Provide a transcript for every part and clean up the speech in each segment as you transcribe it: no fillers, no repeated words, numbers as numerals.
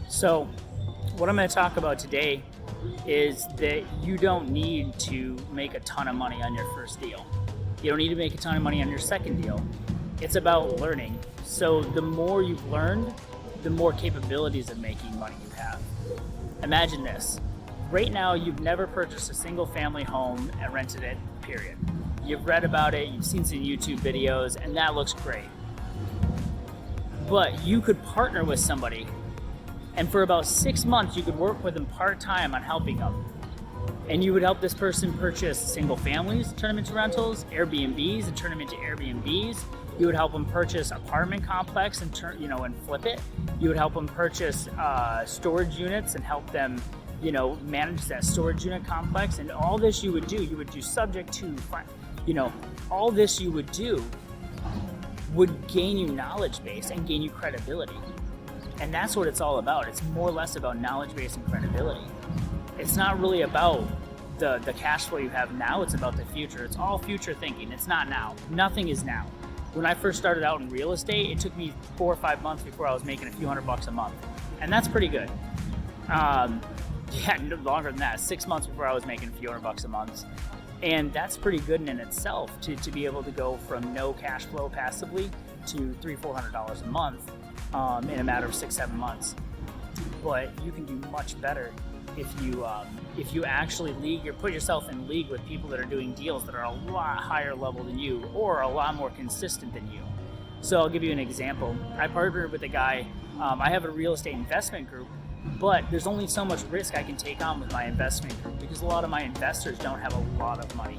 So, what I'm going to talk about today is that you don't need to make a ton of money on your first deal. You don't need to make a ton of money on your second deal. It's about learning. So, the more you've learned, the more capabilities of making money you have. Imagine this. Right now, you've never purchased a single family home and rented it, period. You've read about it, you've seen some YouTube videos, and that looks great. But you could partner with somebody, and for about 6 months, you could work with them part-time on helping them. And you would help this person purchase single families, turn them into rentals, Airbnbs, and turn them into Airbnbs. You would help them purchase apartment complex and and flip it. You would help them purchase storage units and help them, manage that storage unit complex. And all this you would do subject to, all this you would do would gain you knowledge base and gain you credibility. And that's what it's all about. It's more or less about knowledge base and credibility. It's not really about the cash flow you have now, it's about the future. It's all future thinking. It's not now. Nothing is now. When I first started out in real estate, it took me 4 or 5 months before I was making a few $100 a month. And that's pretty good. Longer than that, 6 months before I was making a few $100 a month. And that's pretty good in itself to be able to go from no cash flow passively to $300-400 a month in a matter of 6-7 months. But you can do much better if you actually put yourself in league with people that are doing deals that are a lot higher level than you or a lot more consistent than you. So I'll give you an example. I partnered with a guy. I have a real estate investment group, but there's only so much risk I can take on with my investment group because a lot of my investors don't have a lot of money.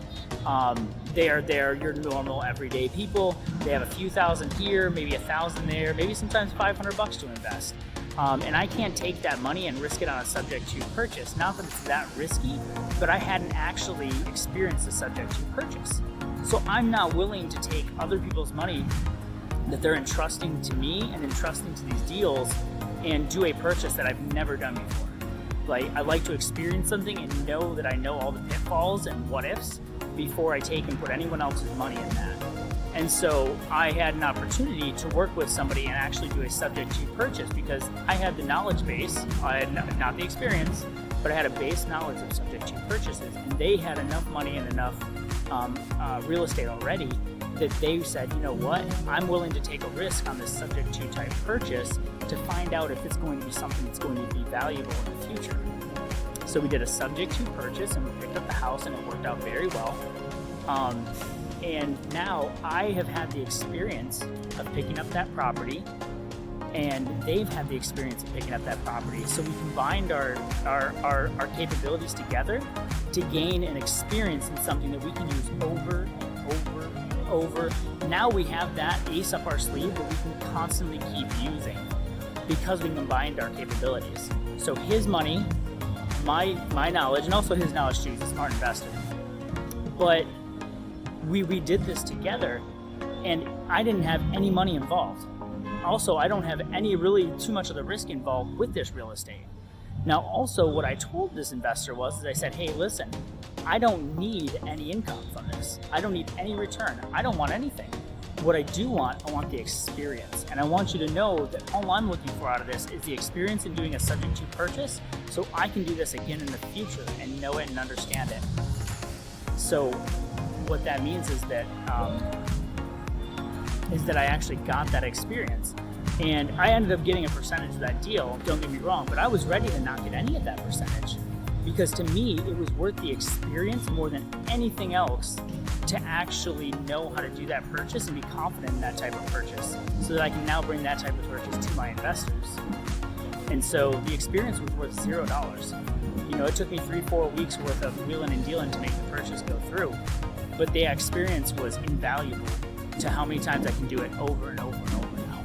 They're your normal everyday people. They have a few thousand here, maybe 1,000 there, maybe sometimes $500 to invest. And I can't take that money and risk it on a subject to purchase. Not that it's that risky, but I hadn't actually experienced a subject to purchase. So I'm not willing to take other people's money that they're entrusting to me and entrusting to these deals and do a purchase that I've never done before. Like, I like to experience something and know that I know all the pitfalls and what ifs before I take and put anyone else's money in that. And so I had an opportunity to work with somebody and actually do a subject to purchase because I had the knowledge base. I had not the experience, but I had a base knowledge of subject to purchases, and they had enough money and enough real estate already that they said, you know what, I'm willing to take a risk on this subject to type purchase to find out if it's going to be something that's going to be valuable in the future. So we did a subject to purchase and we picked up the house and it worked out very well. And now I have had the experience of picking up that property and they've had the experience of picking up that property. So we combined our capabilities together to gain an experience in something that we can use over and over and over. Now we have that ace up our sleeve that we can constantly keep using because we combined our capabilities. So his money, my knowledge, and also his knowledge too, he's a smart investor. But we did this together and I didn't have any money involved. Also, I don't have any really too much of the risk involved with this real estate. Now, also what I told this investor is I said, hey, listen, I don't need any income from this. I don't need any return. I don't want anything. What I do want, I want the experience. And I want you to know that all I'm looking for out of this is the experience in doing a subject to purchase so I can do this again in the future and know it and understand it. So what that means is that I actually got that experience. And I ended up getting a percentage of that deal, don't get me wrong, but I was ready to not get any of that percentage because to me, it was worth the experience more than anything else to actually know how to do that purchase and be confident in that type of purchase so that I can now bring that type of purchase to my investors. And so the experience was worth $0. It took me 3-4 weeks worth of wheeling and dealing to make the purchase go through, but the experience was invaluable to how many times I can do it over and over and over now.